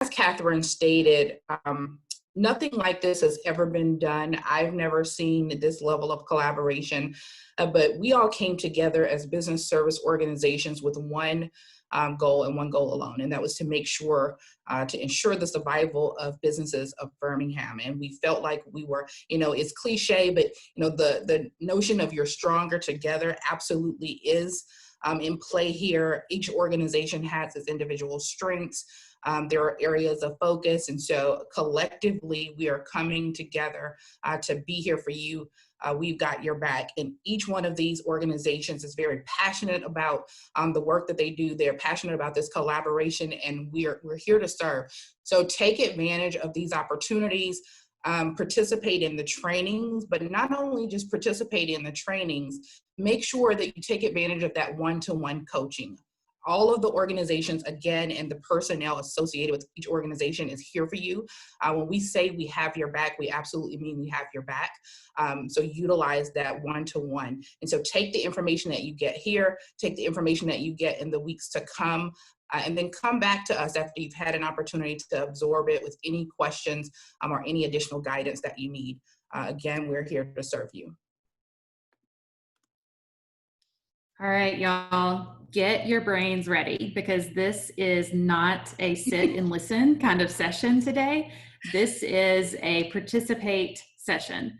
as Catherine stated, nothing like this has ever been done. I've never seen this level of collaboration, but we all came together as business service organizations with one goal and one goal alone, and that was to make sure to ensure the survival of businesses of Birmingham. And we felt like we were, it's cliche, but the notion of you're stronger together absolutely is in play here. Each organization has its individual strengths. There are areas of focus, and so collectively we are coming together to be here for you. We've got your back. And each one of these organizations is very passionate about the work that they do. They're passionate about this collaboration, and we're here to serve. So take advantage of these opportunities. Participate in the trainings, but not only just participate in the trainings, make sure that you take advantage of that one-to-one coaching. All of the organizations, again, and the personnel associated with each organization is here for you. When we say we have your back, we absolutely mean we have your back. So utilize that one-to-one. And so take the information that you get here, take the information that you get in the weeks to come, and then come back to us after you've had an opportunity to absorb it with any questions or any additional guidance that you need. Again, we're here to serve you. All right, y'all, get your brains ready, because this is not a sit and listen kind of session today. This is a participate session.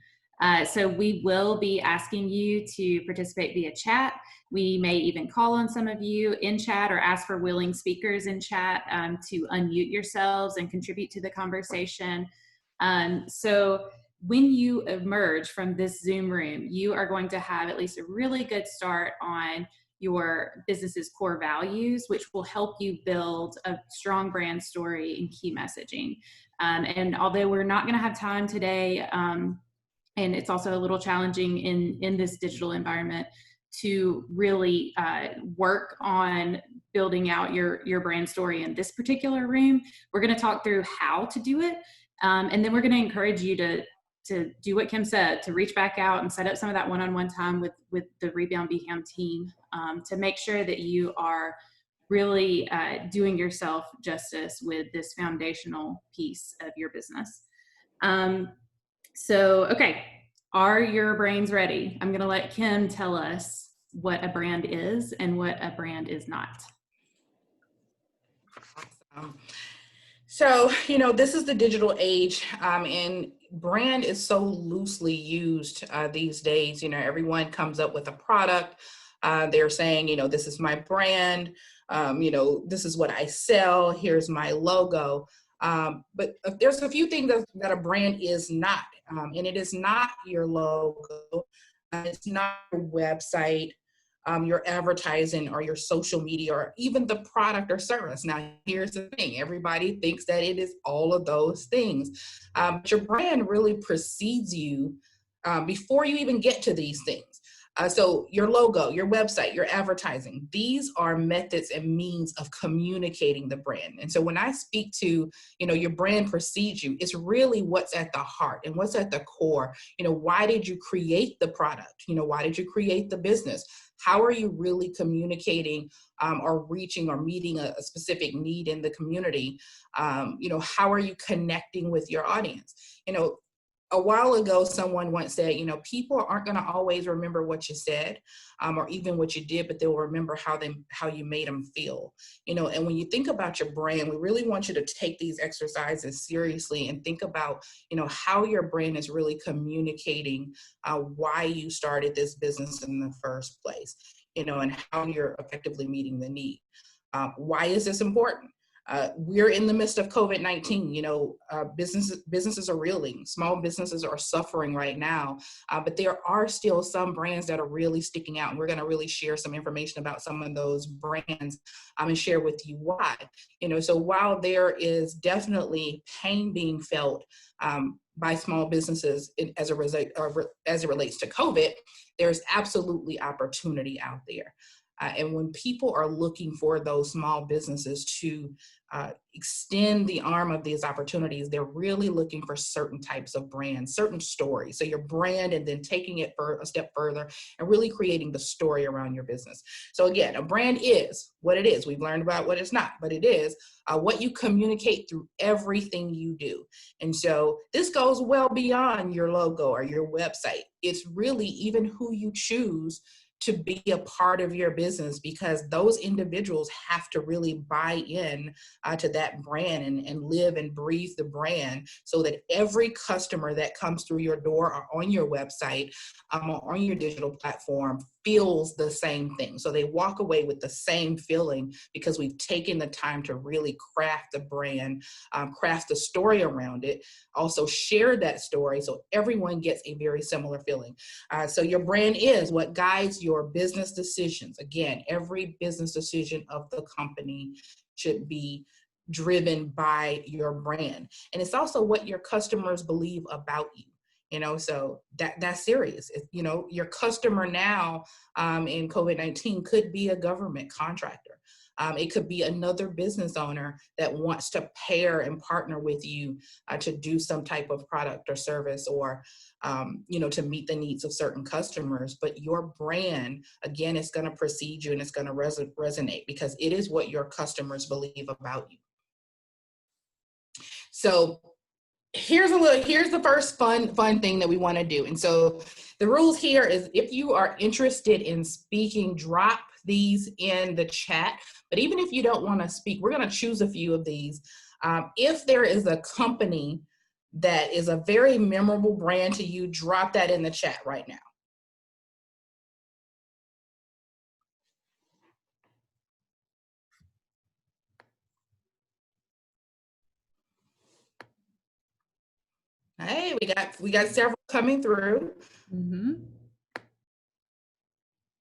So we will be asking you to participate via chat. We may even call on some of you in chat or ask for willing speakers in chat to unmute yourselves and contribute to the conversation. So when you emerge from this Zoom room, you are going to have at least a really good start on your business's core values, which will help you build a strong brand story and key messaging. And although we're not going to have time today, and it's also a little challenging in this digital environment to really work on building out your brand story in this particular room, we're going to talk through how to do it. And then we're going to encourage you to do what Kim said, to reach back out and set up some of that one-on-one time with the Rebound BHAM team to make sure that you are really doing yourself justice with this foundational piece of your business. So, okay, are your brains ready? I'm going to let Kim tell us what a brand is and what a brand is not. Awesome. So, this is the digital age, and brand is so loosely used these days. Everyone comes up with a product. They're saying, this is my brand. This is what I sell. Here's my logo. But there's a few things that a brand is not, and it is not your logo. It's not your website, your advertising, or your social media, or even the product or service. Now, here's the thing. Everybody thinks that it is all of those things. But your brand really precedes you before you even get to these things. So your logo, your website, your advertising, these are methods and means of communicating the brand. And so when I speak to, your brand precedes you, it's really what's at the heart and what's at the core. Why did you create the product? Why did you create the business? How are you really communicating or reaching or meeting a specific need in the community? How are you connecting with your audience? A while ago, someone once said, people aren't going to always remember what you said or even what you did, but they'll remember how you made them feel. And when you think about your brand, we really want you to take these exercises seriously and think about, how your brand is really communicating why you started this business in the first place, and how you're effectively meeting the need. Why is this important? We're in the midst of COVID-19. Businesses are reeling. Small businesses are suffering right now, but there are still some brands that are really sticking out. And we're going to really share some information about some of those brands and share with you why. So while there is definitely pain being felt by small businesses as it relates to COVID, there's absolutely opportunity out there. And when people are looking for those small businesses to extend the arm of these opportunities, they're really looking for certain types of brands, certain stories. So your brand, and then taking it for a step further and really creating the story around your business. So again, a brand is what it is. We've learned about what it's not, but it is what you communicate through everything you do. And so this goes well beyond your logo or your website. It's really even who you choose to be a part of your business, because those individuals have to really buy in to that brand and live and breathe the brand, so that every customer that comes through your door or on your website or on your digital platform feels the same thing. So they walk away with the same feeling, because we've taken the time to really craft the brand, craft the story around it, also share that story so everyone gets a very similar feeling. So your brand is what guides your business decisions. Again, every business decision of the company should be driven by your brand. And it's also what your customers believe about you. So that's serious. Your customer now in COVID-19 could be a government contractor. It could be another business owner that wants to pair and partner with you to do some type of product or service, or to meet the needs of certain customers. But your brand, again, is going to precede you, and it's going to resonate, because it is what your customers believe about you. So here's the first fun thing that we want to do. And so the rules here is, if you are interested in speaking, drop these in the chat. But even if you don't want to speak, we're going to choose a few of these. If there is a company that is a very memorable brand to you, drop that in the chat right now. Hey, we got several coming through. Mm-hmm.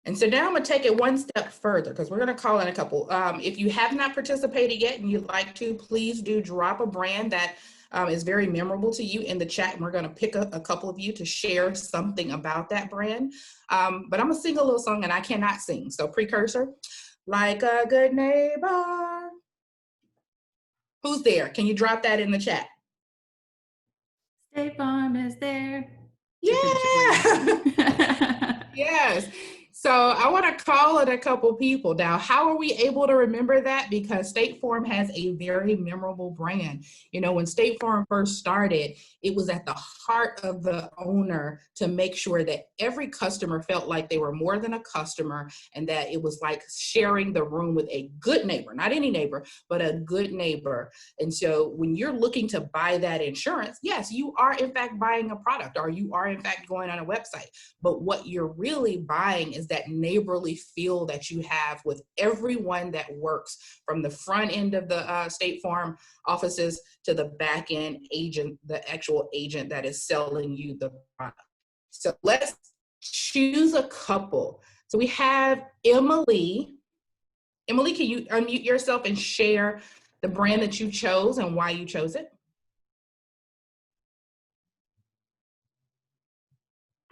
And so now I'm going to take it one step further, because we're going to call in a couple. If you have not participated yet and you'd like to, please do drop a brand that is very memorable to you in the chat. And we're going to pick a couple of you to share something about that brand. But I'm going to sing a little song, and I cannot sing. So precursor, like a good neighbor. Who's there? Can you drop that in the chat? State Farm is there. Yeah. Yes. So I want to call it a couple people. Now, how are we able to remember that? Because State Farm has a very memorable brand. When State Farm first started, it was at the heart of the owner to make sure that every customer felt like they were more than a customer, and that it was like sharing the room with a good neighbor, not any neighbor, but a good neighbor. And so when you're looking to buy that insurance, yes, you are in fact buying a product, or you are in fact going on a website. But what you're really buying is that neighborly feel that you have with everyone that works, from the front end of the State Farm offices to the back end agent, the actual agent that is selling you the product. So let's choose a couple. So we have Emily. Emily, can you unmute yourself and share the brand that you chose and why you chose it?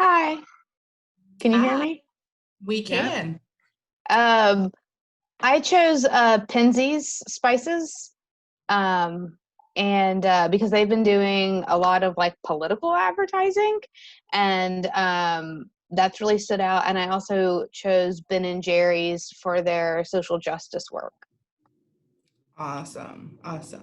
Hi. Can you hear me? We can. I chose Penzeys Spices, and because they've been doing a lot of like political advertising, and that's really stood out. And I also chose Ben and Jerry's for their social justice work. Awesome. So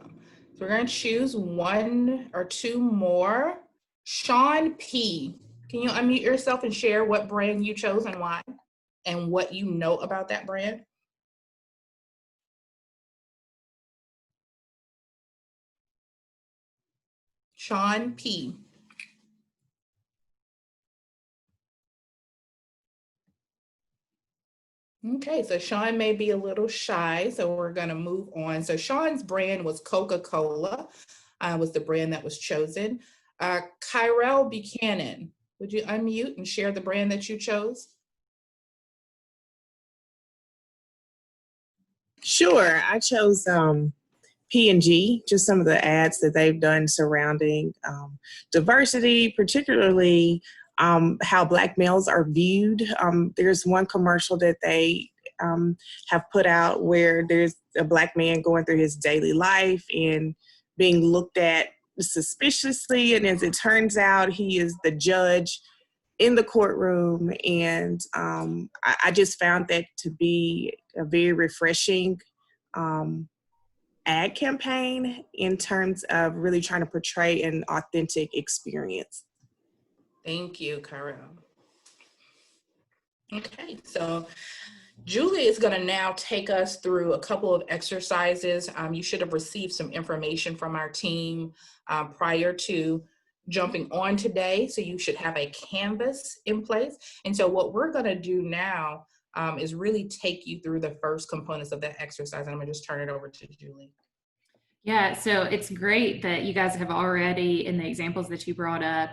we're going to choose one or two more. Sean P. Can you unmute yourself and share what brand you chose and why, and what you know about that brand? Sean P. Okay, so Sean may be a little shy, so we're going to move on. So Sean's brand was Coca-Cola, was the brand that was chosen. Kyrell Buchanan, would you unmute and share the brand that you chose? Sure, I chose P&G, just some of the ads that they've done surrounding diversity, particularly how Black males are viewed. There's one commercial that they have put out where there's a Black man going through his daily life and being looked at suspiciously. And as it turns out, he is the judge in the courtroom. And I just found that to be a very refreshing ad campaign in terms of really trying to portray an authentic experience. Thank you, Carol. Okay, so Julie is going to now take us through a couple of exercises. You should have received some information from our team prior to jumping on today. So you should have a canvas in place. And so what we're going to do now is really take you through the first components of that exercise. I'm going to just turn it over to Julie. Yeah, so it's great that you guys have already, in the examples that you brought up,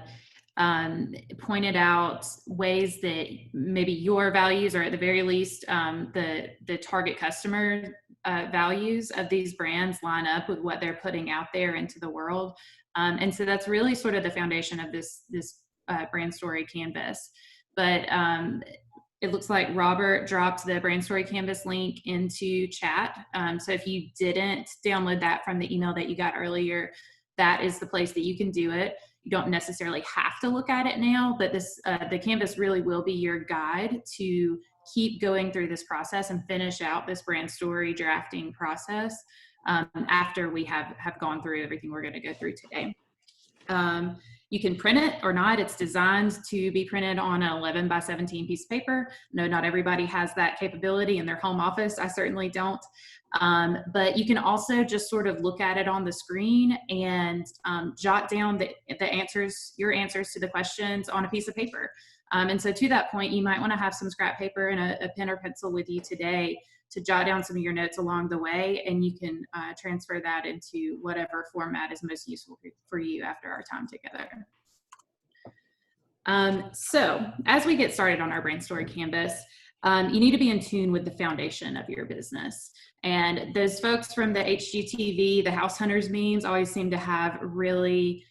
pointed out ways that maybe your values, or at the very least, the target customer values of these brands line up with what they're putting out there into the world. And so that's really sort of the foundation of this brand story canvas. But it looks like Robert dropped the brand story canvas link into chat. So if you didn't download that from the email that you got earlier, that is the place that you can do it. You don't necessarily have to look at it now, but the canvas really will be your guide to keep going through this process and finish out this brand story drafting process after we have gone through everything we're going to go through today. You can print it or not. It's designed to be printed on an 11 by 17 piece of paper. No, not everybody has that capability in their home office. I certainly don't. But you can also just sort of look at it on the screen and jot down the answers, your answers to the questions on a piece of paper. And so to that point, you might want to have some scrap paper and a pen or pencil with you today to jot down some of your notes along the way, and you can transfer that into whatever format is most useful for you after our time together. So as we get started on our brand story canvas, you need to be in tune with the foundation of your business. And those folks from the HGTV, the House Hunters memes, always seem to have really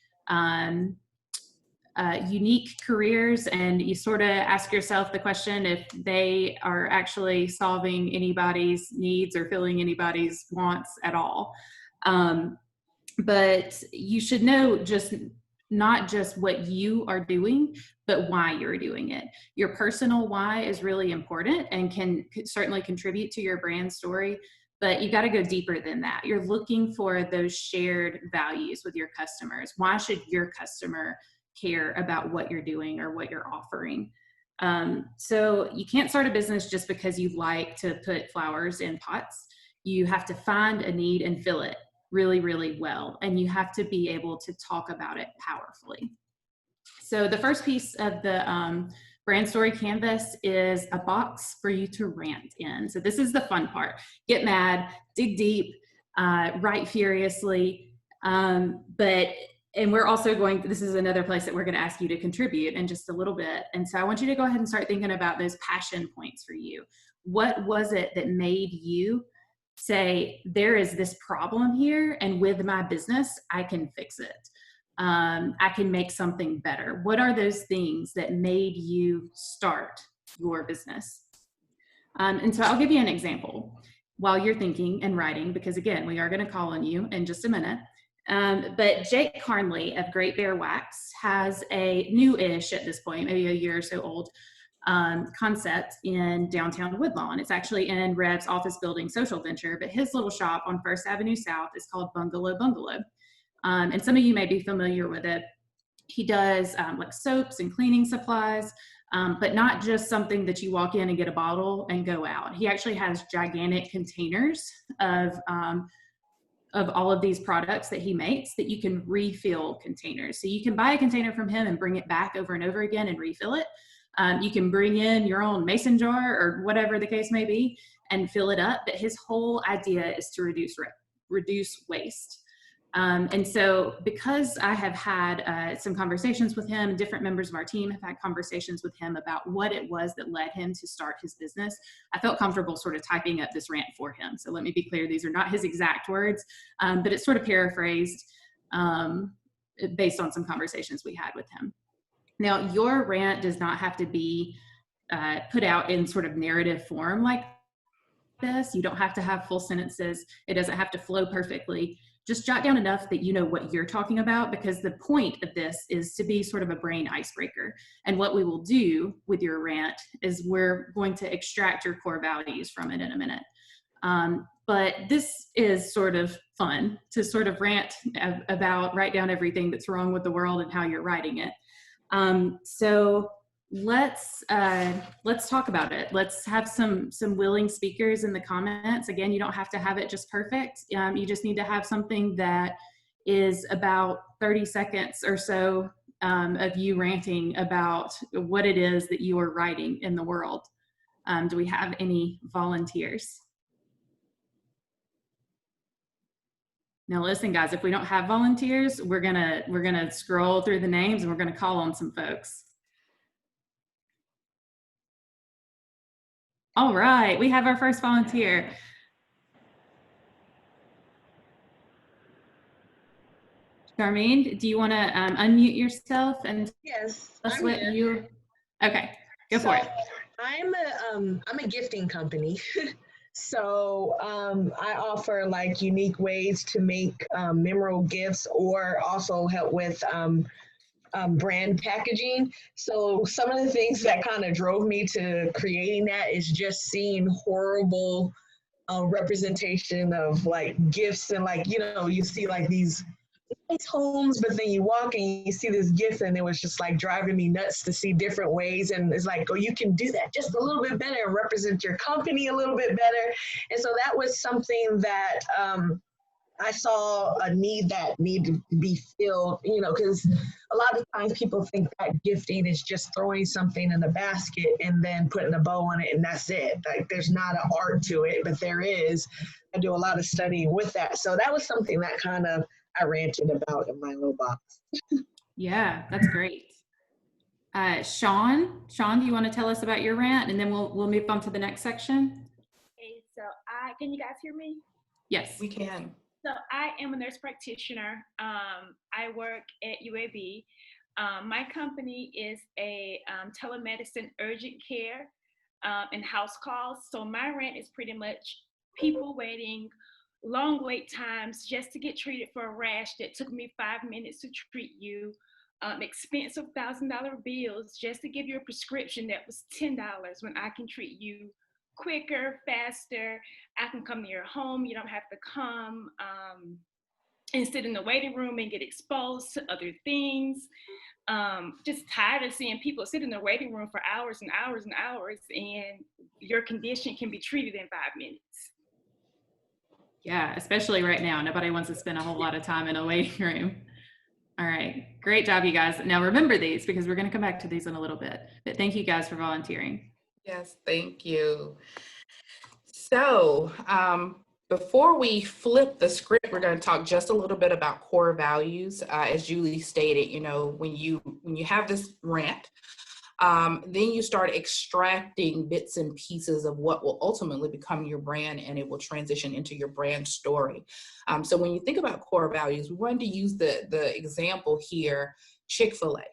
unique careers, and you sort of ask yourself the question if they are actually solving anybody's needs or filling anybody's wants at all. But you should know not just what you are doing, but why you're doing it. Your personal why is really important and can certainly contribute to your brand story, but you got to go deeper than that. You're looking for those shared values with your customers. Why should your customer care about what you're doing or what you're offering? So you can't start a business just because you like to put flowers in pots. You have to find a need and fill it really, really well. And you have to be able to talk about it powerfully. So the first piece of the brand story canvas is a box for you to rant in. So this is the fun part. Get mad, dig deep, write furiously, and we're also this is another place that we're going to ask you to contribute in just a little bit. And so I want you to go ahead and start thinking about those passion points for you. What was it that made you say, there is this problem here, and with my business, I can fix it. I can make something better. What are those things that made you start your business? And so I'll give you an example while you're thinking and writing, because again, we are going to call on you in just a minute. But Jake Carnley of Great Bear Wax has a new-ish at this point, maybe a year or so old, concept in downtown Woodlawn. It's actually in Rev's office building social venture, but his little shop on First Avenue South is called Bungalow. And some of you may be familiar with it. He does like soaps and cleaning supplies, but not just something that you walk in and get a bottle and go out. He actually has gigantic containers of all of these products that he makes that you can refill containers. So you can buy a container from him and bring it back over and over again and refill it. You can bring in your own mason jar or whatever the case may be and fill it up. But his whole idea is to reduce waste. And so because I have had some conversations with him, different members of our team have had conversations with him about what it was that led him to start his business, I felt comfortable sort of typing up this rant for him. So let me be clear, these are not his exact words, but it's sort of paraphrased based on some conversations we had with him. Now, your rant does not have to be put out in sort of narrative form like this. You don't have to have full sentences. It doesn't have to flow perfectly. Just jot down enough that you know what you're talking about, because the point of this is to be sort of a brain icebreaker. And what we will do with your rant is we're going to extract your core values from it in a minute. But this is sort of fun to sort of rant about, write down everything that's wrong with the world and how you're writing it. So let's talk about it. Let's have some willing speakers in the comments. Again, you don't have to have it just perfect. You just need to have something that is about 30 seconds or so of you ranting about what it is that you are writing in the world. Do we have any volunteers? Now listen, guys, if we don't have volunteers, we're gonna scroll through the names and we're gonna call on some folks. All right, we have our first volunteer. Charmaine, do you want to unmute yourself and Yes, tell us I'm what here. you? Okay, go for it. I'm a gifting company. So I offer like unique ways to make memorable gifts, or also help with brand packaging. So some of the things that kind of drove me to creating that is just seeing horrible representation of like gifts, and like, you know, you see like these nice homes, but then you walk and you see this gift, and it was just like driving me nuts to see different ways. And it's like, oh, you can do that just a little bit better and represent your company a little bit better. And so that was something that I saw a need that needed to be filled, you know, because a lot of times people think that gifting is just throwing something in the basket and then putting a bow on it and that's it. Like there's not an art to it, but there is. I do a lot of studying with that. So that was something that kind of I ranted about in my little box. Yeah, that's great. Sean, do you want to tell us about your rant, and then we'll move on to the next section? Okay, so can you guys hear me? Yes. We can. So I am a nurse practitioner. I work at UAB. My company is a telemedicine urgent care and house calls. So my rant is pretty much people waiting long wait times just to get treated for a rash that took me 5 minutes to treat you. Expensive $1,000 bills just to give you a prescription that was $10 when I can treat you quicker, faster. I can come to your home. You don't have to come and sit in the waiting room and get exposed to other things. Just tired of seeing people sit in the waiting room for hours and hours and hours, and your condition can be treated in 5 minutes. Yeah, especially right now. Nobody wants to spend a whole lot of time in a waiting room. All right, great job, you guys. Now remember these, because we're going to come back to these in a little bit. But thank you guys for volunteering. Yes, thank you. So before we flip the script, we're going to talk just a little bit about core values. As Julie stated, you know, when you have this rant, then you start extracting bits and pieces of what will ultimately become your brand, and it will transition into your brand story. So when you think about core values, we wanted to use the example here, Chick-fil-A.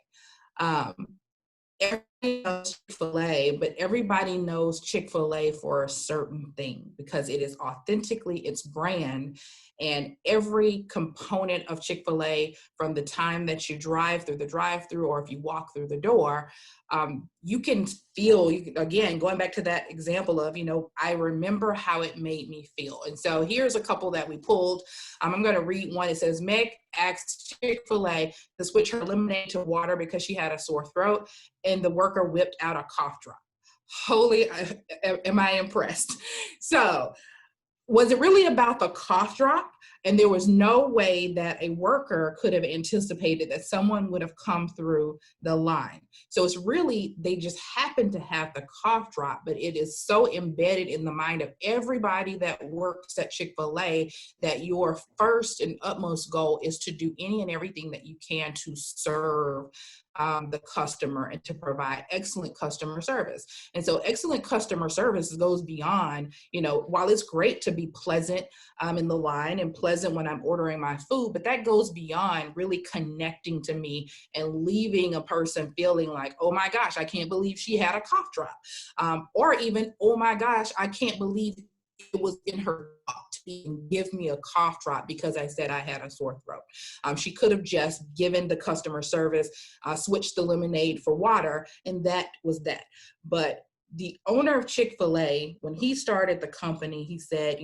Everybody knows Chick-fil-A, but everybody knows Chick-fil-A for a certain thing, because it is authentically its brand. And every component of Chick-fil-A, from the time that you drive through the drive-through or if you walk through the door, you can feel, again, going back to that example of, you know, I remember how it made me feel. And so here's a couple that we pulled. I'm going to read one. It says, Meg asked Chick-fil-A to switch her lemonade to water because she had a sore throat, and the worker whipped out a cough drop. Holy, am I impressed? So, was it really about the cough drop? And there was no way that a worker could have anticipated that someone would have come through the line. So it's really, they just happened to have the cough drop, but it is so embedded in the mind of everybody that works at Chick-fil-A that your first and utmost goal is to do any and everything that you can to serve the customer and to provide excellent customer service. And so excellent customer service goes beyond, you know, while it's great to be pleasant in the line and pleasant when I'm ordering my food, but that goes beyond really connecting to me and leaving a person feeling like, oh my gosh, I can't believe she had a cough drop. Or even, oh my gosh, I can't believe it was in her thought to even give me a cough drop because I said I had a sore throat. She could have just given the customer service, switched the lemonade for water, and that was that. But the owner of Chick-fil-A, when he started the company, he said,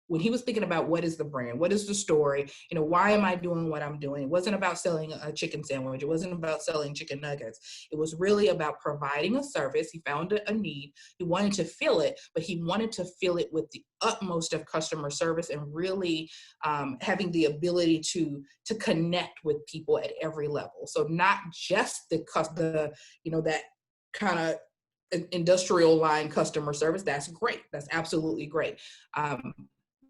when he was thinking about what is the brand, what is the story, why am I doing what I'm doing? It wasn't about selling a chicken sandwich. It wasn't about selling chicken nuggets. It was really about providing a service. He found a need. He wanted to fill it, but he wanted to fill it with the utmost of customer service and really having the ability to connect with people at every level. So not just that kind of industrial line customer service. That's great. That's absolutely great.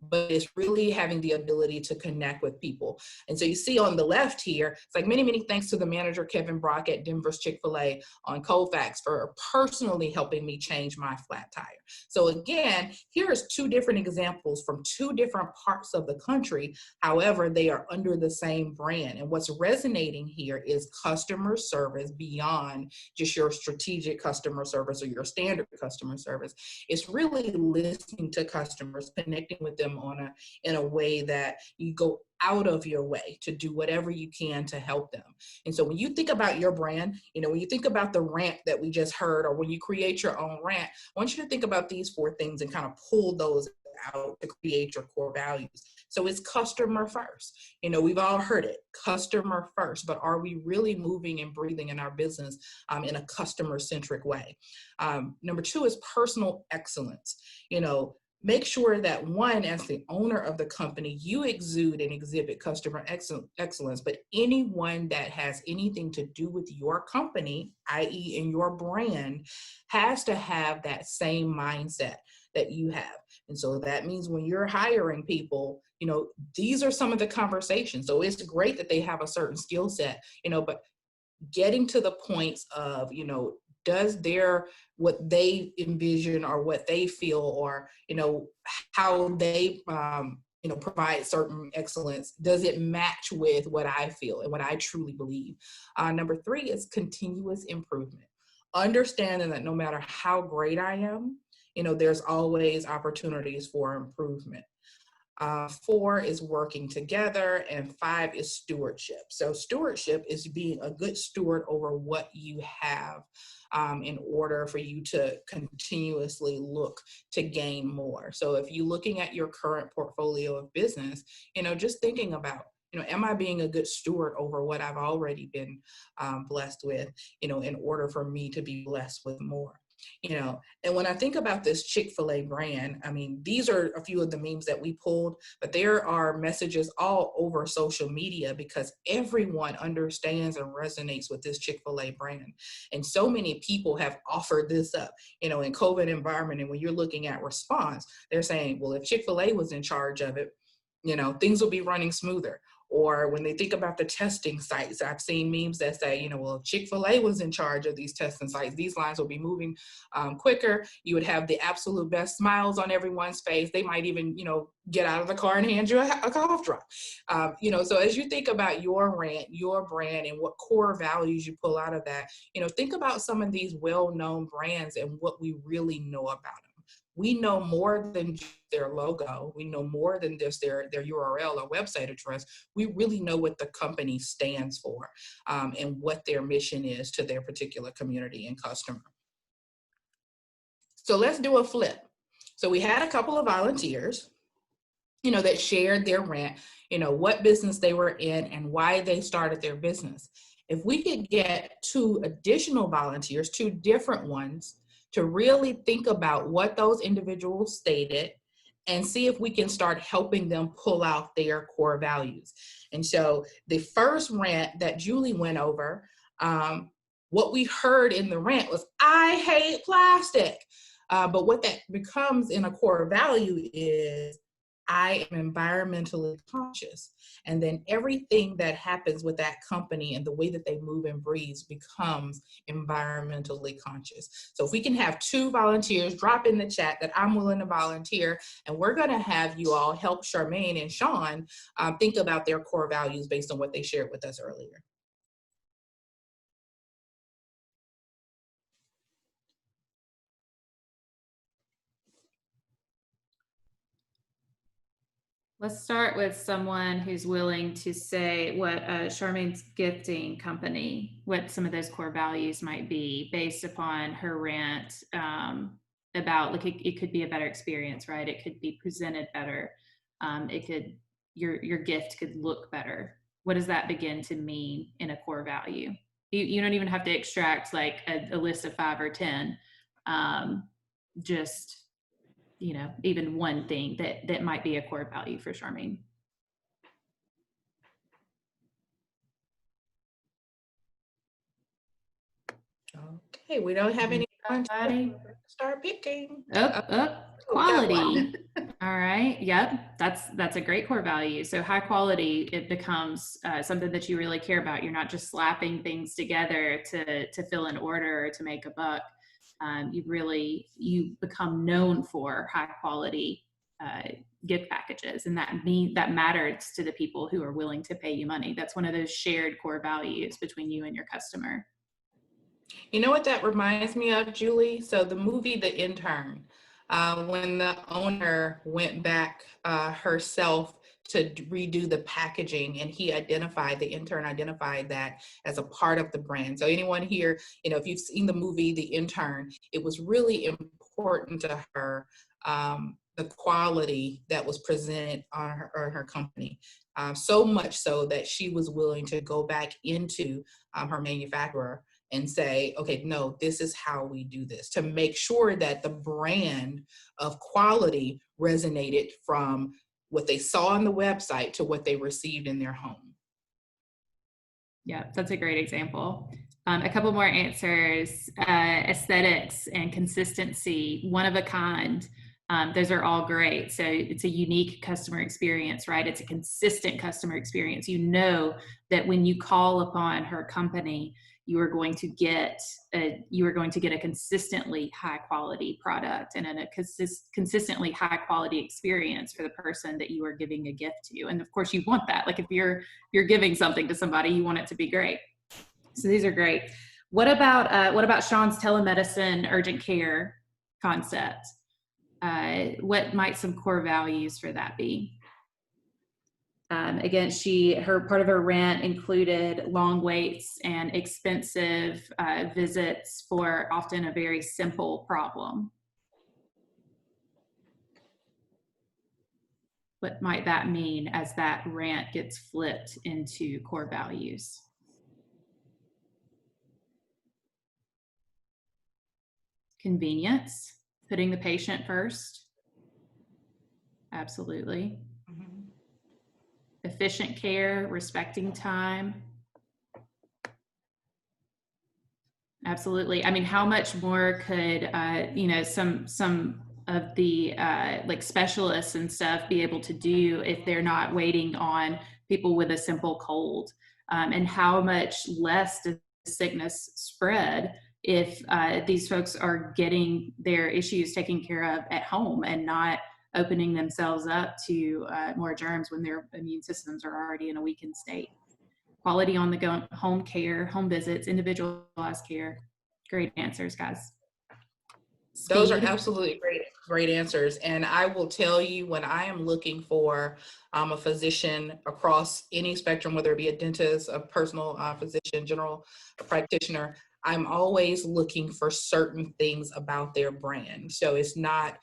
But it's really having the ability to connect with people. And so you see on the left here, it's like many, many thanks to the manager, Kevin Brock at Denver's Chick-fil-A on Colfax for personally helping me change my flat tire. So again, here's two different examples from two different parts of the country. However, they are under the same brand. And what's resonating here is customer service beyond just your strategic customer service or your standard customer service. It's really listening to customers, connecting with them in a way that you go out of your way to do whatever you can to help them. And so when you think about your brand, when you think about the rant that we just heard, or when you create your own rant, I want you to think about these four things and kind of pull those out to create your core values. So it's customer first. We've all heard it, customer first, but are we really moving and breathing in our business in a customer-centric way? Number two is personal excellence. Make sure that one, as the owner of the company, you exude and exhibit customer excellence, but anyone that has anything to do with your company, i.e. in your brand, has to have that same mindset that you have. And so that means when you're hiring people, these are some of the conversations. So it's great that they have a certain skill set, but getting to the points of, does what they envision or what they feel or, how they, provide certain excellence, does it match with what I feel and what I truly believe? Number three is continuous improvement. Understanding that no matter how great I am, there's always opportunities for improvement. 4 is working together, and 5 is stewardship. So stewardship is being a good steward over what you have in order for you to continuously look to gain more. So if you're looking at your current portfolio of business, just thinking about, am I being a good steward over what I've already been blessed with, in order for me to be blessed with more? And when I think about this Chick-fil-A brand, I mean, these are a few of the memes that we pulled, but there are messages all over social media because everyone understands and resonates with this Chick-fil-A brand. And so many people have offered this up, in COVID environment. And when you're looking at response, they're saying, well, if Chick-fil-A was in charge of it, things will be running smoother. Or when they think about the testing sites, I've seen memes that say, well, if Chick-fil-A was in charge of these testing sites, these lines will be moving quicker. You would have the absolute best smiles on everyone's face. They might even, get out of the car and hand you a cough drop. So as you think about your rant, your brand, and what core values you pull out of that, think about some of these well-known brands and what we really know about them. We know more than their logo. We know more than just their URL or website address. We really know what the company stands for and what their mission is to their particular community and customer. So let's do a flip. So we had a couple of volunteers, that shared their rant, what business they were in and why they started their business. If we could get 2 additional volunteers, 2 different ones, to really think about what those individuals stated and see if we can start helping them pull out their core values. And so the first rant that Julie went over, what we heard in the rant was, I hate plastic. But what that becomes in a core value is, I am environmentally conscious. And then everything that happens with that company and the way that they move and breathe becomes environmentally conscious. So if we can have 2 volunteers, drop in the chat that I'm willing to volunteer, and we're going to have you all help Charmaine and Sean think about their core values based on what they shared with us earlier. Let's start with someone who's willing to say what Charmaine's gifting company, what some of those core values might be based upon her rant about, like, it could be a better experience, right? It could be presented better. It could, your gift could look better. What does that begin to mean in a core value? You don't even have to extract like a list of 5 or 10. Just, even one thing that might be a core value for Charmaine. Okay, we don't have any. Anybody? Start picking. Quality. All right. Yep. That's a great core value. So high quality, it becomes something that you really care about. You're not just slapping things together to fill an order or to make a buck. You become known for high quality gift packages, and that matters to the people who are willing to pay you money. That's one of those shared core values between you and your customer. You know what that reminds me of, Julie? So the movie The Intern, when the owner went back herself to redo the packaging, and the intern identified that as a part of the brand. So anyone here, if you've seen the movie The Intern, it was really important to her, the quality that was presented on her company. So much so that she was willing to go back into her manufacturer and say, okay, no, this is how we do this, to make sure that the brand of quality resonated from what they saw on the website to what they received in their home. Yeah, that's a great example. A couple more answers. Aesthetics and consistency, one of a kind. Those are all great. So it's a unique customer experience, right? It's a consistent customer experience. You know that when you call upon her company, you are going to get a consistently high quality product and a consistently high quality experience for the person that you are giving a gift to. And of course you want that. Like if you're giving something to somebody, you want it to be great. So these are great. What about Sean's telemedicine urgent care concept? What might some core values for that be? Again, part of her rant included long waits and expensive visits for often a very simple problem. What might that mean as that rant gets flipped into core values? Convenience, putting the patient first. Absolutely. Mm-hmm. Efficient care, respecting time. Absolutely. I mean, how much more could, some of the like specialists and stuff be able to do if they're not waiting on people with a simple cold? And how much less does sickness spread if these folks are getting their issues taken care of at home and not opening themselves up to more germs when their immune systems are already in a weakened state? Quality on the go, home care, home visits, individualized care. Great answers, guys. Speed. Those are absolutely great answers. And I will tell you, when I am looking for a physician across any spectrum, whether it be a dentist, a personal physician, general practitioner, I'm always looking for certain things about their brand. So it's not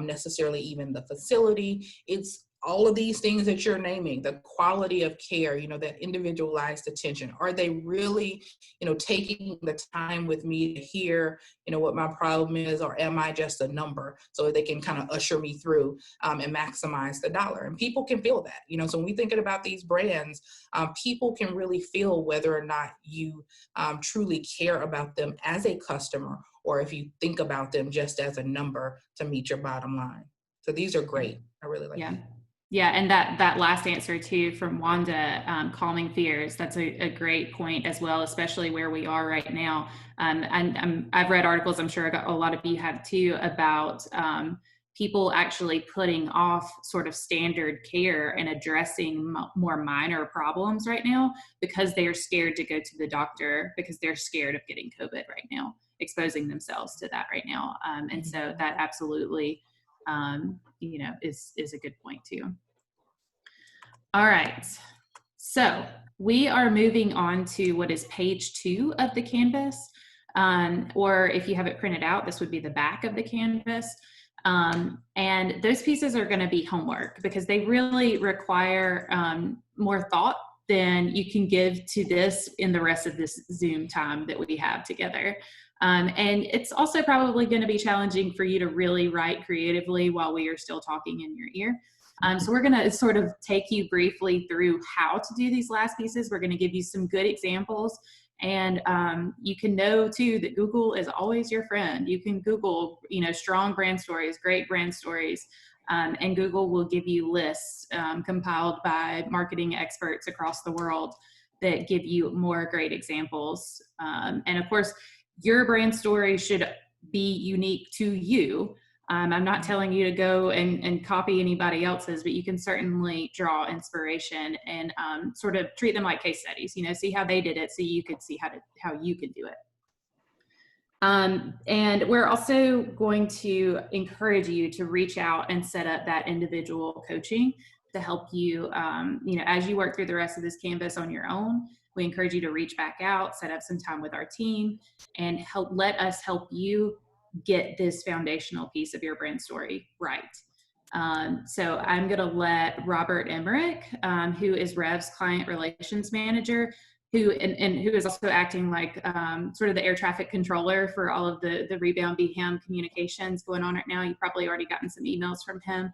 necessarily even the facility. It's all of these things that you're naming, the quality of care, that individualized attention. Are they really, taking the time with me to hear, what my problem is, or am I just a number, so they can kind of usher me through and maximize the dollar? And people can feel that, so when we're thinking about these brands, people can really feel whether or not you truly care about them as a customer, or if you think about them just as a number to meet your bottom line. So these are great. I really like them. Yeah, and that last answer too from Wanda, calming fears, that's a great point as well, especially where we are right now. And I've read articles, I'm sure a lot of you have too, about people actually putting off sort of standard care and addressing more minor problems right now because they're scared to go to the doctor, because they're scared of getting COVID right now, exposing themselves to that right now. And so that absolutely is a good point too. All right. So we are moving on to what is page 2 of the canvas. Or if you have it printed out, this would be the back of the canvas. And those pieces are going to be homework because they really require more thought than you can give to this in the rest of this Zoom time that we have together. And it's also probably going to be challenging for you to really write creatively while we are still talking in your ear. So we're going to sort of take you briefly through how to do these last pieces. We're going to give you some good examples. And you can know too that Google is always your friend. You can Google, strong brand stories, great brand stories, and Google will give you lists compiled by marketing experts across the world that give you more great examples. And of course, your brand story should be unique to you. I'm not telling you to go and copy anybody else's, but you can certainly draw inspiration and sort of treat them like case studies, see how they did it so you could see how you can do it. And we're also going to encourage you to reach out and set up that individual coaching to help you, as you work through the rest of this canvas on your own. We encourage you to reach back out, set up some time with our team, and let us help you get this foundational piece of your brand story right. So I'm going to let Robert Emmerich, who is Rev's client relations manager, who is also acting like sort of the air traffic controller for all of the Rebound BHAM communications going on right now. You've probably already gotten some emails from him.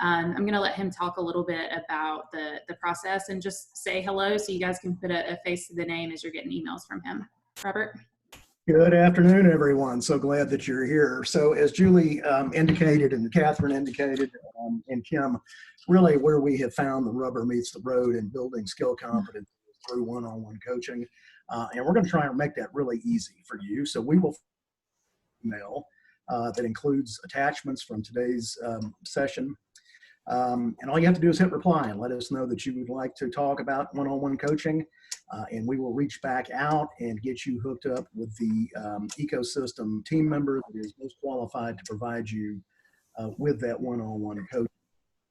I'm going to let him talk a little bit about the process and just say hello so you guys can put a face to the name as you're getting emails from him. Robert? Good afternoon, everyone. So glad that you're here. So as Julie indicated and Catherine indicated and Kim, really where we have found the rubber meets the road in building skill competence through one-on-one coaching. And we're going to try and make that really easy for you. So we will email that includes attachments from today's session. And all you have to do is hit reply and let us know that you would like to talk about one-on-one coaching. And we will reach back out and get you hooked up with the ecosystem team member that is most qualified to provide you with that one-on-one coaching.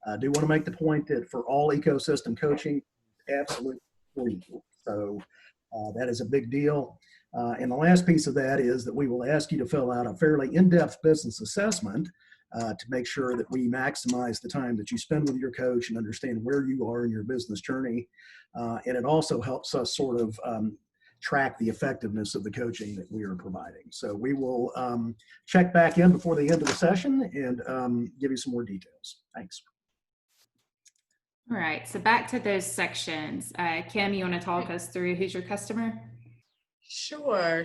I do want to make the point that for all ecosystem coaching, absolutely free. So that is a big deal. And the last piece of that is that we will ask you to fill out a fairly in-depth business assessment to make sure that we maximize the time that you spend with your coach and understand where you are in your business journey. And it also helps us sort of track the effectiveness of the coaching that we are providing. So we will check back in before the end of the session and give you some more details. Thanks. All right, so back to those sections. Kim, you want to talk us through who's your customer? Sure.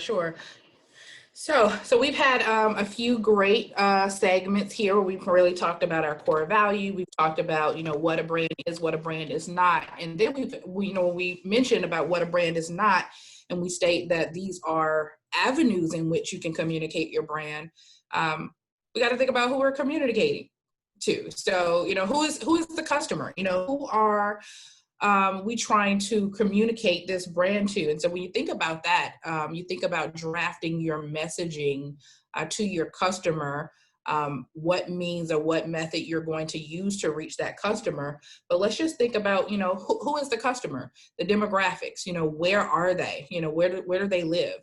So we've had a few great segments here where we've really talked about our core value. We've talked about, what a brand is, what a brand is not. And then we mentioned about what a brand is not, and we state that these are avenues in which you can communicate your brand. We got to think about who we're communicating to. So, who is the customer? Who are we trying to communicate this brand to? And so when you think about that, you think about drafting your messaging to your customer, what means or what method you're going to use to reach that customer. But let's just think about, who is the customer, the demographics, where are they, where do they live?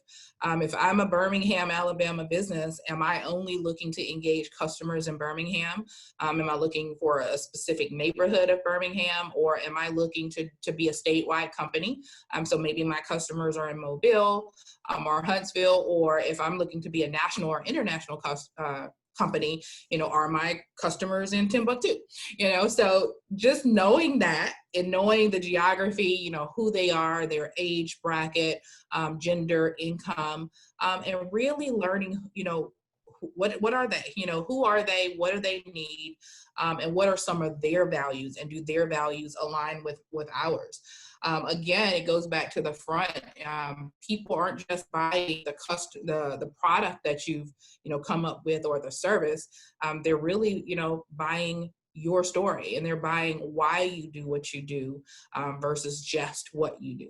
If I'm a Birmingham, Alabama business, am I only looking to engage customers in Birmingham? Am I looking for a specific neighborhood of Birmingham, or am I looking to be a statewide company? So maybe my customers are in Mobile or Huntsville, or if I'm looking to be a national or international company, are my customers in Timbuktu? So just knowing that and knowing the geography, who they are, their age bracket, gender, income, and really learning, what are they? Who are they? What do they need? And what are some of their values? And do their values align with ours? Again, it goes back to the front. People aren't just buying the product that you've come up with or the service. They're really buying your story, and they're buying why you do what you do versus just what you do.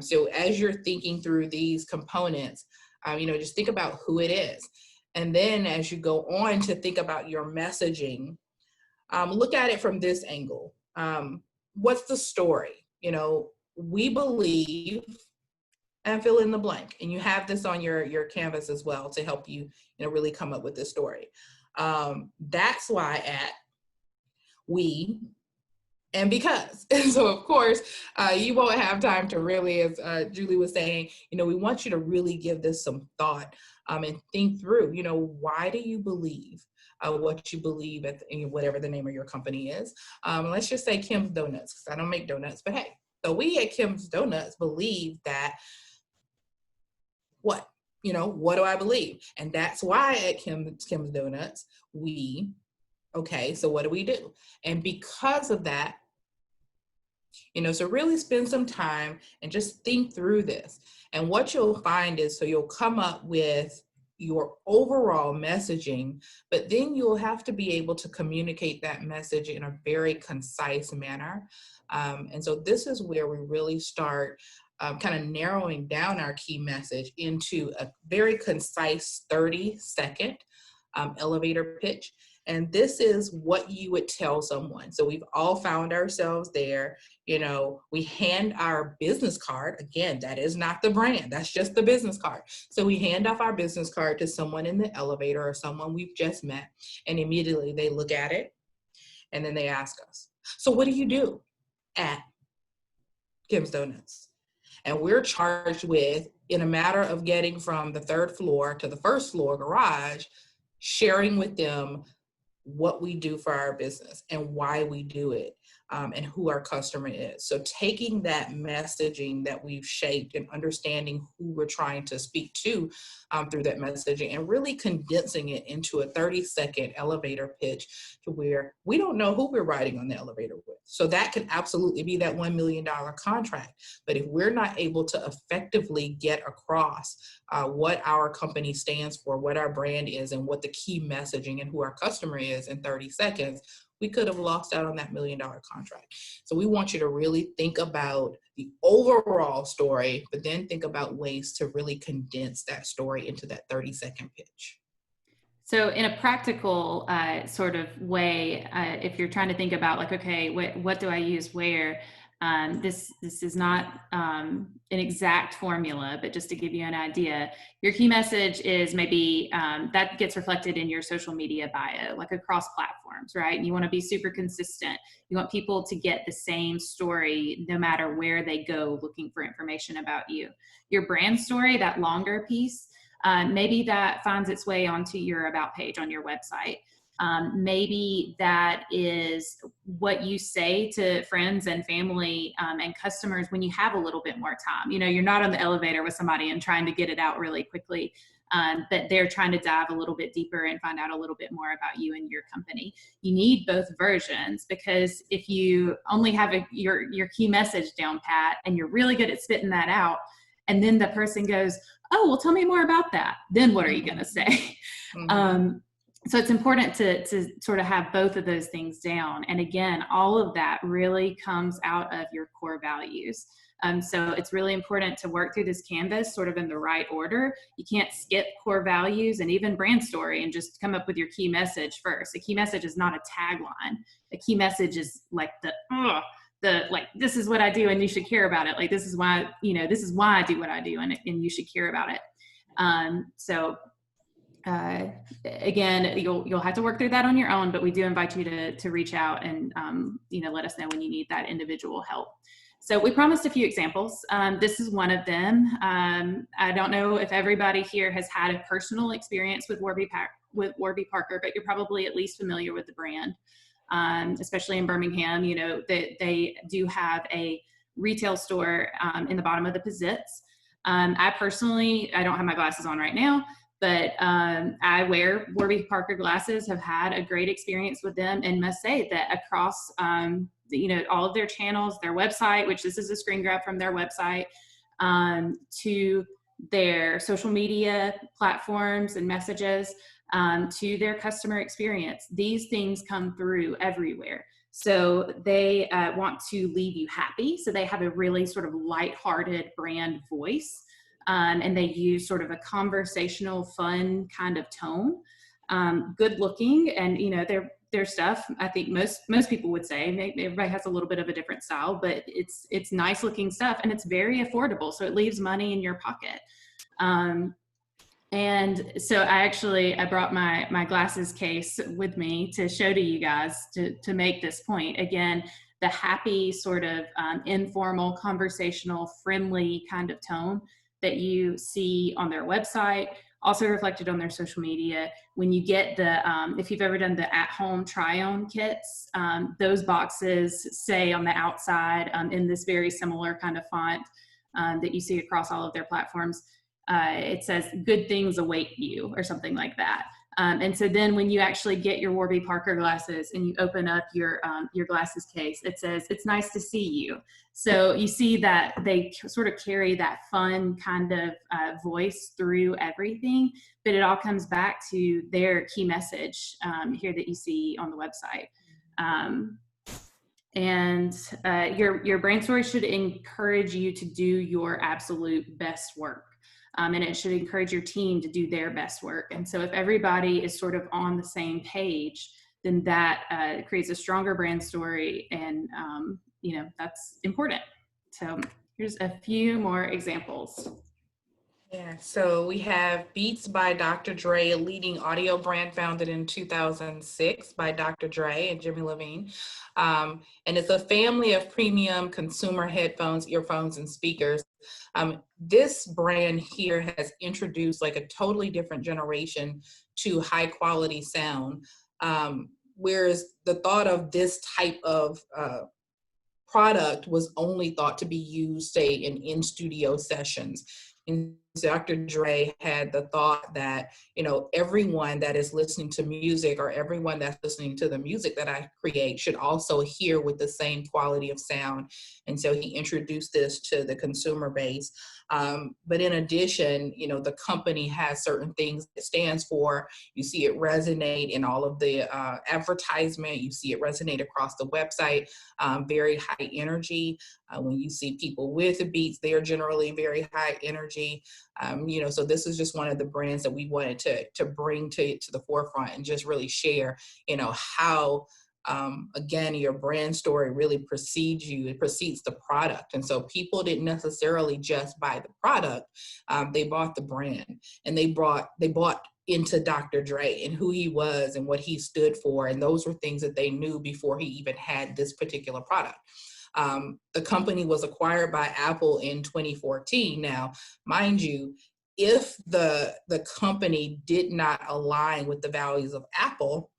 So as you're thinking through these components, just think about who it is. And then as you go on to think about your messaging, look at it from this angle. what's the story? You know, we believe, and fill in the blank. And you have this on your canvas as well to help you, really come up with this story. That's why at we and because. And so, of course, you won't have time to really, as Julie was saying, we want you to really give this some thought and think through, why do you believe what you believe in whatever the name of your company is? Let's just say Kim's Donuts, because I don't make donuts, but hey, so we at Kim's Donuts believe that what? What do I believe? And that's why at Kim's Donuts, so what do we do? And because of that, so really spend some time and just think through this. And what you'll find is, so you'll come up with your overall messaging, but then you'll have to be able to communicate that message in a very concise manner. And so this is where we really start kind of narrowing down our key message into a very concise 30-second elevator pitch. And this is what you would tell someone. So we've all found ourselves there. We hand our business card. Again, that is not the brand. That's just the business card. So we hand off our business card to someone in the elevator or someone we've just met. And immediately they look at it and then they ask us, so what do you do at Kim's Donuts? And we're charged with, in a matter of getting from the third floor to the first floor garage, sharing with them what we do for our business and why we do it, and who our customer is. So taking that messaging that we've shaped and understanding who we're trying to speak to through that messaging and really condensing it into a 30-second elevator pitch to where we don't know who we're riding on the elevator with. So that could absolutely be that $1 million contract. But if we're not able to effectively get across what our company stands for, what our brand is, and what the key messaging and who our customer is in 30 seconds, we could have lost out on that $1 million contract. So we want you to really think about the overall story, but then think about ways to really condense that story into that 30-second pitch. So in a practical sort of way, if you're trying to think about like, okay, what do I use where? This is not an exact formula, but just to give you an idea, your key message is maybe that gets reflected in your social media bio, like across platforms, right? And you want to be super consistent. You want people to get the same story no matter where they go looking for information about you. Your brand story, that longer piece, maybe that finds its way onto your about page on your website. Maybe that is what you say to friends and family and customers when you have a little bit more time. You're not on the elevator with somebody and trying to get it out really quickly, but they're trying to dive a little bit deeper and find out a little bit more about you and your company. You need both versions, because if you only have your key message down pat and you're really good at spitting that out, and then the person goes, oh, well, tell me more about that, then what are you going to say? Mm-hmm. So it's important to sort of have both of those things down. And again, all of that really comes out of your core values. So it's really important to work through this canvas sort of in the right order. You can't skip core values and even brand story and just come up with your key message first. A key message is not a tagline. A key message is like this is what I do and you should care about it. Like, this is why I do what I do and you should care about it. Again, you'll have to work through that on your own, but we do invite you to reach out and let us know when you need that individual help. So we promised a few examples. This is one of them. I don't know if everybody here has had a personal experience with Warby Parker, but you're probably at least familiar with the brand, especially in Birmingham. They do have a retail store in the bottom of the Pizzitz. I don't have my glasses on right now, but I wear Warby Parker glasses, have had a great experience with them, and must say that across all of their channels, their website, which this is a screen grab from their website, to their social media platforms and messages, to their customer experience, these things come through everywhere. So they want to leave you happy. So they have a really sort of lighthearted brand voice. And they use sort of a conversational, fun kind of tone, good looking. And, their stuff. I think most people would say everybody has a little bit of a different style, but it's nice looking stuff and it's very affordable. So it leaves money in your pocket. And so I brought my glasses case with me to show to you guys to make this point. Again, the happy sort of informal, conversational, friendly kind of tone that you see on their website, also reflected on their social media. When you get the, if you've ever done the at-home try-on kits, those boxes say on the outside in this very similar kind of font that you see across all of their platforms, it says good things await you or something like that. And so then when you actually get your Warby Parker glasses and you open up your glasses case, it says, it's nice to see you. So you see that they sort of carry that fun kind of voice through everything, but it all comes back to their key message here that you see on the website. Your brand story should encourage you to do your absolute best work. And it should encourage your team to do their best work. And so if everybody is sort of on the same page, then that creates a stronger brand story. And, that's important. So here's a few more examples. Yeah, so we have Beats by Dr. Dre, a leading audio brand founded in 2006 by Dr. Dre and Jimmy Levine. And it's a family of premium consumer headphones, earphones, and speakers. This brand here has introduced like a totally different generation to high quality sound. Whereas the thought of this type of product was only thought to be used, say, in studio sessions. And Dr. Dre had the thought that, everyone that is listening to music or everyone that's listening to the music that I create should also hear with the same quality of sound. And so he introduced this to the consumer base. But in addition, the company has certain things it stands for. You see it resonate in all of the advertisement. You see it resonate across the website, very high energy. When you see people with the Beats, they are generally very high energy. So this is just one of the brands that we wanted to bring to the forefront and just really share, how again, your brand story really precedes you. It precedes the product. And so people didn't necessarily just buy the product. They bought the brand, and they bought into Dr. Dre and who he was and what he stood for. And those were things that they knew before he even had this particular product. The company was acquired by Apple in 2014. Now, mind you, if the company did not align with the values of Apple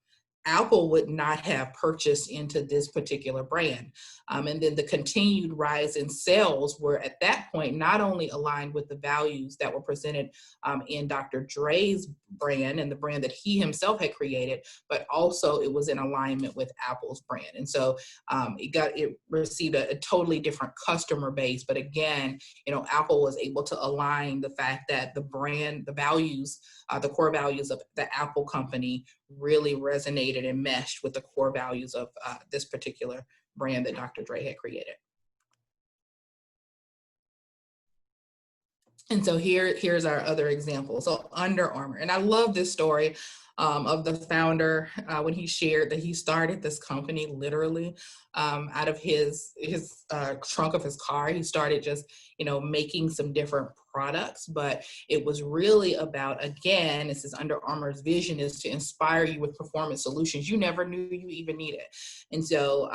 would not have purchased into this particular brand. And then the continued rise in sales were at that point not only aligned with the values that were presented in Dr. Dre's brand and the brand that he himself had created, but also it was in alignment with Apple's brand. And so it received a totally different customer base. But again, Apple was able to align the fact that the brand, the values, the core values of the Apple company really resonated and meshed with the core values of this particular brand that Dr. Dre had created. And so here's our other example. So Under Armour, and I love this story of the founder when he shared that he started this company literally out of his trunk of his car. He started just making some different products, but it was really about, again, this is Under Armour's vision, is to inspire you with performance solutions you never knew you even needed. And so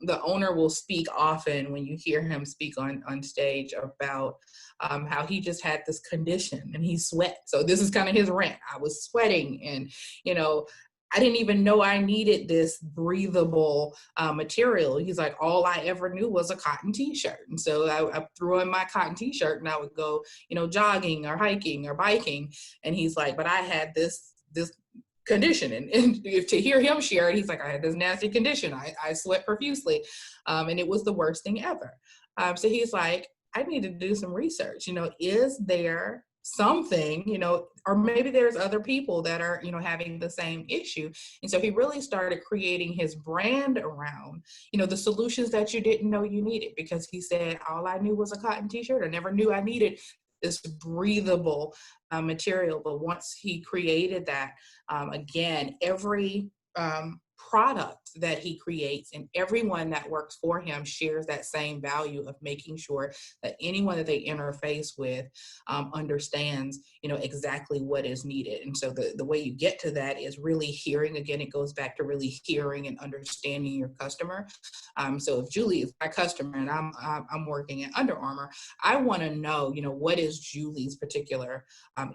the owner will speak often when you hear him speak on stage about how he just had this condition and he sweat. So this is kind of his rant. I was sweating and, I didn't even know I needed this breathable material. He's like, all I ever knew was a cotton t-shirt. And so I threw on my cotton t-shirt and I would go, jogging or hiking or biking. And he's like, but I had this condition. And to hear him share it, he's like, I had this nasty condition. I sweat profusely. And it was the worst thing ever. So he's like, I need to do some research. Is there something, or maybe there's other people that are, having the same issue. And so he really started creating his brand around, the solutions that you didn't know you needed, because he said, all I knew was a cotton t-shirt. I never knew I needed this breathable material. But once he created that, again, every product that he creates, and everyone that works for him shares that same value of making sure that anyone that they interface with understands, exactly what is needed. And so the way you get to that is really hearing. Again, it goes back to really hearing and understanding your customer. So if Julie is my customer and I'm working at Under Armour, I want to know, what is Julie's particular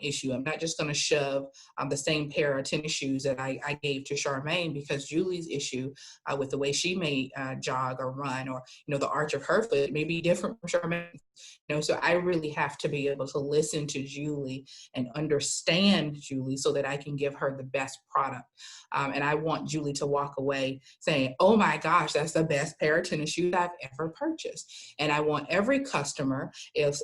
issue. I'm not just going to shove the same pair of tennis shoes that I gave to Charmaine, because Julie's issue with the way she may jog or run, or the arch of her foot may be different from Charmaine. So I really have to be able to listen to Julie and understand Julie so that I can give her the best product. And I want Julie to walk away saying, oh my gosh, that's the best pair of tennis shoes I've ever purchased. And I want every customer, if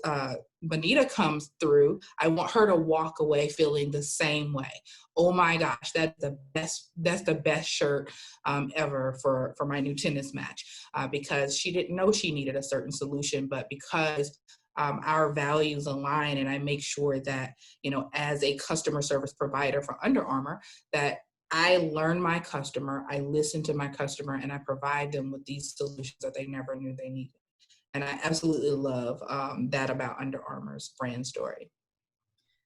Bonita comes through, I want her to walk away feeling the same way. Oh my gosh, that's the best shirt ever for my new tennis match, because she didn't know she needed a certain solution, but because our values align, and I make sure that, as a customer service provider for Under Armour, that I learn my customer, I listen to my customer, and I provide them with these solutions that they never knew they needed. And I absolutely love that about Under Armour's brand story.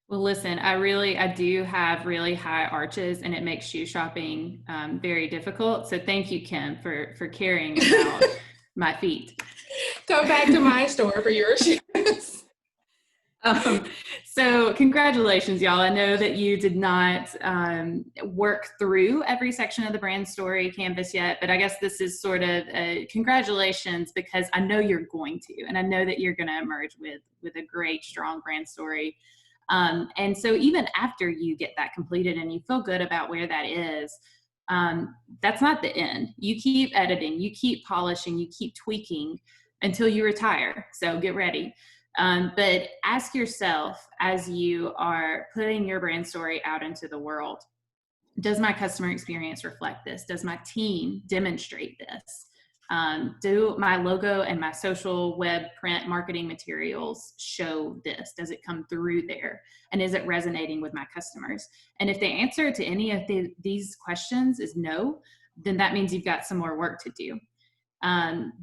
Well, listen, I do have really high arches, and it makes shoe shopping very difficult. So thank you, Kim, for caring about my feet. Come back to my store for your shoes. So congratulations, y'all. I know that you did not work through every section of the brand story canvas yet, but I guess this is sort of congratulations, because I know you're going to, and I know that you're going to emerge with a great, strong brand story. And so even after you get that completed and you feel good about where that is, that's not the end. You keep editing, you keep polishing, you keep tweaking until you retire. So get ready. But ask yourself, as you are putting your brand story out into the world, does my customer experience reflect this? Does my team demonstrate this? Do my logo and my social web print marketing materials show this? Does it come through there? And is it resonating with my customers? And if the answer to any of these questions is no, then that means you've got some more work to do.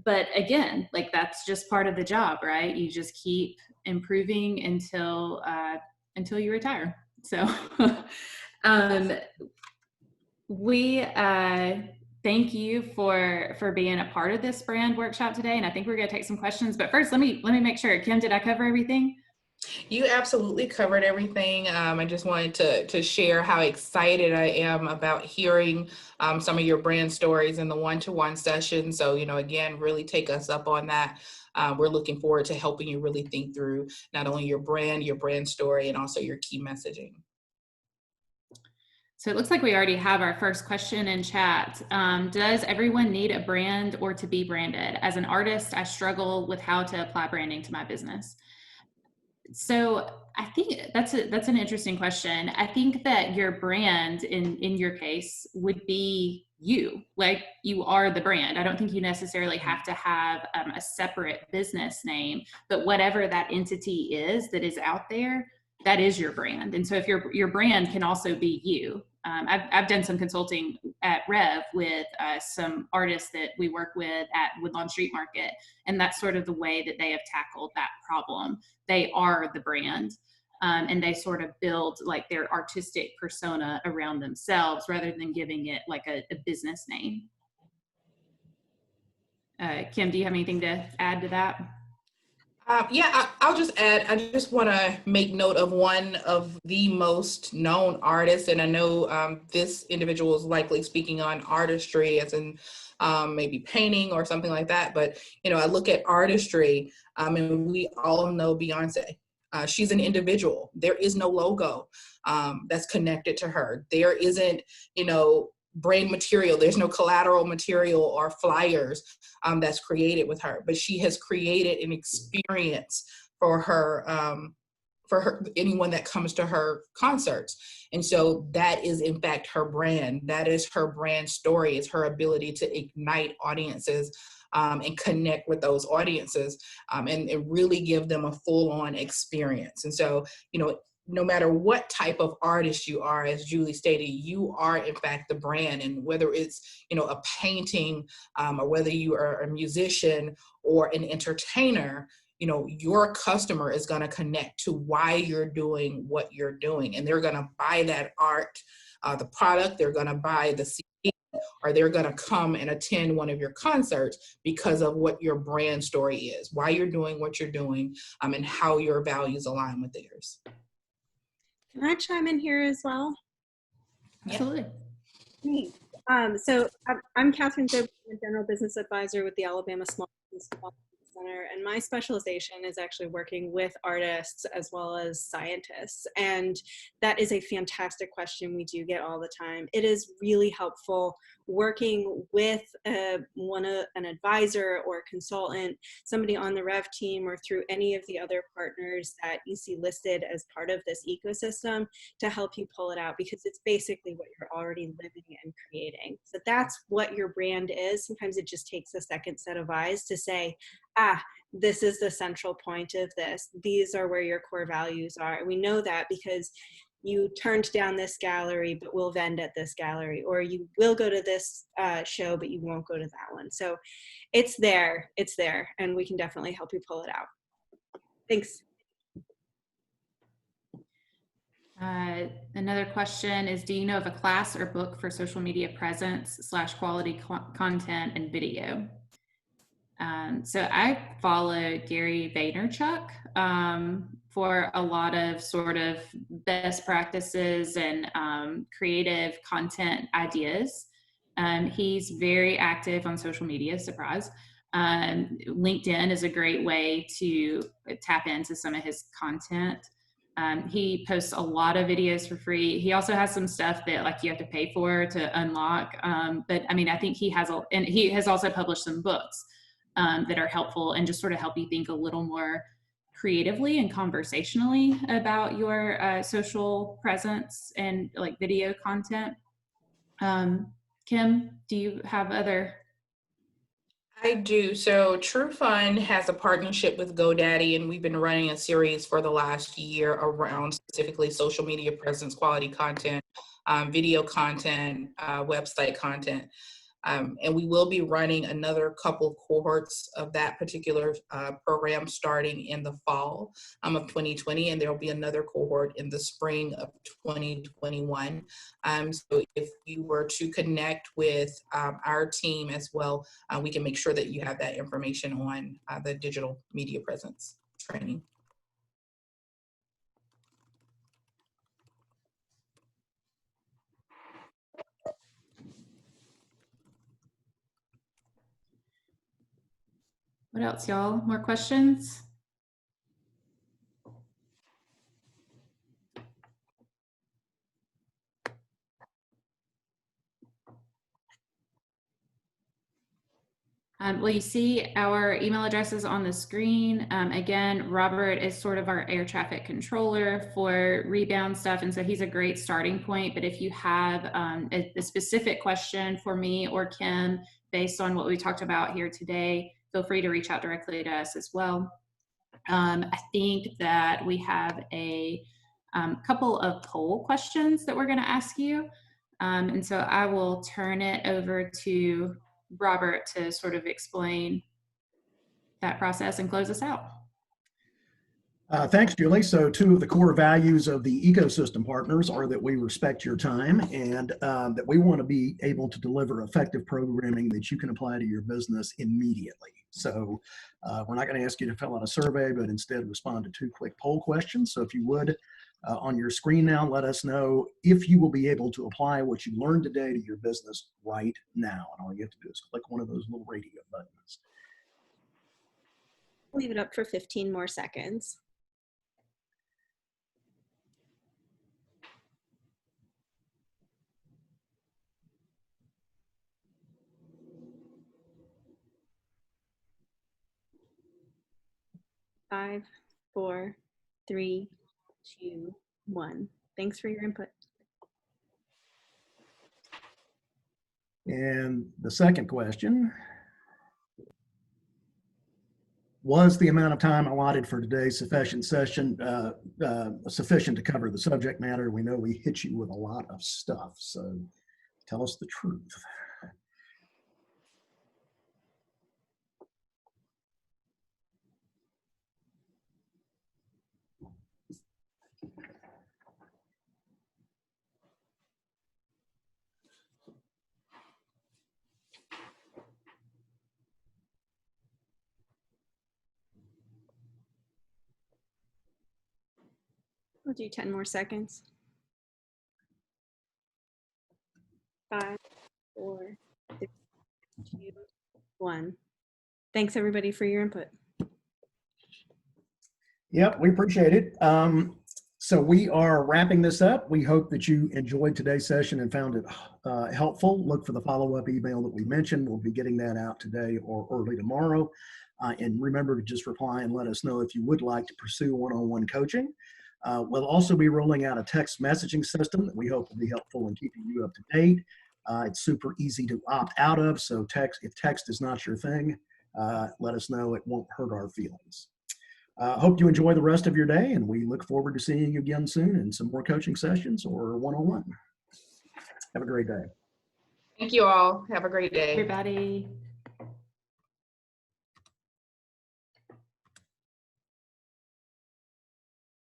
But again, like, that's just part of the job, right? You just keep improving until you retire. So we thank you for being a part of this brand workshop today. And I think we're going to take some questions, but first let me make sure. Kim, did I cover everything? You absolutely covered everything. I just wanted to share how excited I am about hearing some of your brand stories in the one-to-one session. So, again, really take us up on that. We're looking forward to helping you really think through not only your brand story, and also your key messaging. So it looks like we already have our first question in chat. Does everyone need a brand or to be branded? As an artist, I struggle with how to apply branding to my business. So I think that's an interesting question. I think that your brand in your case would be you, like you are the brand. I don't think you necessarily have to have a separate business name, but whatever that entity is that is out there, that is your brand. And so if your brand can also be you. I've done some consulting at Rev with some artists that we work with at Woodlawn Street Market, and that's sort of the way that they have tackled that problem. They are the brand, and they sort of build like their artistic persona around themselves rather than giving it like a business name. Kim, do you have anything to add to that? I'll just add, I just want to make note of one of the most known artists, and I know this individual is likely speaking on artistry as in maybe painting or something like that, but I look at artistry and we all know Beyonce. She's an individual. There is no logo that's connected to her. There isn't, brand material. There's no collateral material or flyers that's created with her, but she has created an experience for her, anyone that comes to her concerts. And so that is in fact her brand. That is her brand story. It's her ability to ignite audiences and connect with those audiences and really give them a full-on experience. And so, no matter what type of artist you are, as Julie stated, you are in fact the brand. And whether it's, a painting, or whether you are a musician or an entertainer, your customer is going to connect to why you're doing what you're doing. And they're going to buy that art, the product, they're going to buy the CD, or they're going to come and attend one of your concerts because of what your brand story is, why you're doing what you're doing, and how your values align with theirs. Can I chime in here as well? Absolutely. Great. So I'm Catherine Zob, I'm a general business advisor with the Alabama Small Business Development Center, and my specialization is actually working with artists as well as scientists. And that is a fantastic question we do get all the time. It is really helpful working with an advisor or a consultant, somebody on the Rev team, or through any of the other partners that you see listed as part of this ecosystem to help you pull it out, because it's basically what you're already living and creating. So that's what your brand is. Sometimes it just takes a second set of eyes to say, this is the central point of this. These are where your core values are. And we know that because you turned down this gallery, but will vend at this gallery, or you will go to this show, but you won't go to that one. So it's there, and we can definitely help you pull it out. Thanks. Another question is, do you know of a class or book for social media presence / quality content and video? So I follow Gary Vaynerchuk for a lot of sort of best practices and creative content ideas. He's very active on social media, surprise. LinkedIn is a great way to tap into some of his content. He posts a lot of videos for free. He also has some stuff that you have to pay for to unlock. But I mean, I think he has also published some books that are helpful and just sort of help you think a little more creatively and conversationally about your social presence and video content. Kim, do you have other? I do. So True Fun has a partnership with GoDaddy, and we've been running a series for the last year around specifically social media presence, quality content, video content, website content. And we will be running another couple cohorts of that particular program starting in the fall of 2020, and there will be another cohort in the spring of 2021. So if you were to connect with our team as well, we can make sure that you have that information on the digital media presence training. What else, y'all? More questions? Well, you see our email addresses on the screen. Again, Robert is sort of our air traffic controller for rebound stuff, and so he's a great starting point. But if you have a specific question for me or Kim based on what we talked about here today, feel free to reach out directly to us as well. I think that we have a couple of poll questions that we're going to ask you. And so I will turn it over to Robert to sort of explain that process and close us out. Thanks, Julie. So 2 of the core values of the ecosystem partners are that we respect your time and that we want to be able to deliver effective programming that you can apply to your business immediately. So we're not going to ask you to fill out a survey, but instead respond to 2 quick poll questions. So if you would, on your screen now, let us know if you will be able to apply what you learned today to your business right now. And all you have to do is click one of those little radio buttons. Leave it up for 15 more seconds. Five, 4, 3, 2, 1. Thanks for your input. And the second question Was the amount of time allotted for today's sufficient session sufficient to cover the subject matter? We know we hit you with a lot of stuff, so tell us the truth. We'll do 10 more seconds. 5, 4, 3, 2, 1. Thanks everybody for your input. Yep, we appreciate it. So we are wrapping this up. We hope that you enjoyed today's session and found it helpful. Look for the follow-up email that we mentioned. We'll be getting that out today or early tomorrow. And remember to just reply and let us know if you would like to pursue one-on-one coaching. We'll also be rolling out a text messaging system that we hope will be helpful in keeping you up to date. It's super easy to opt out of, so if text is not your thing, let us know. It won't hurt our feelings. Hope you enjoy the rest of your day, and we look forward to seeing you again soon in some more coaching sessions or one-on-one. Have a great day. Thank you all. Have a great day. Everybody.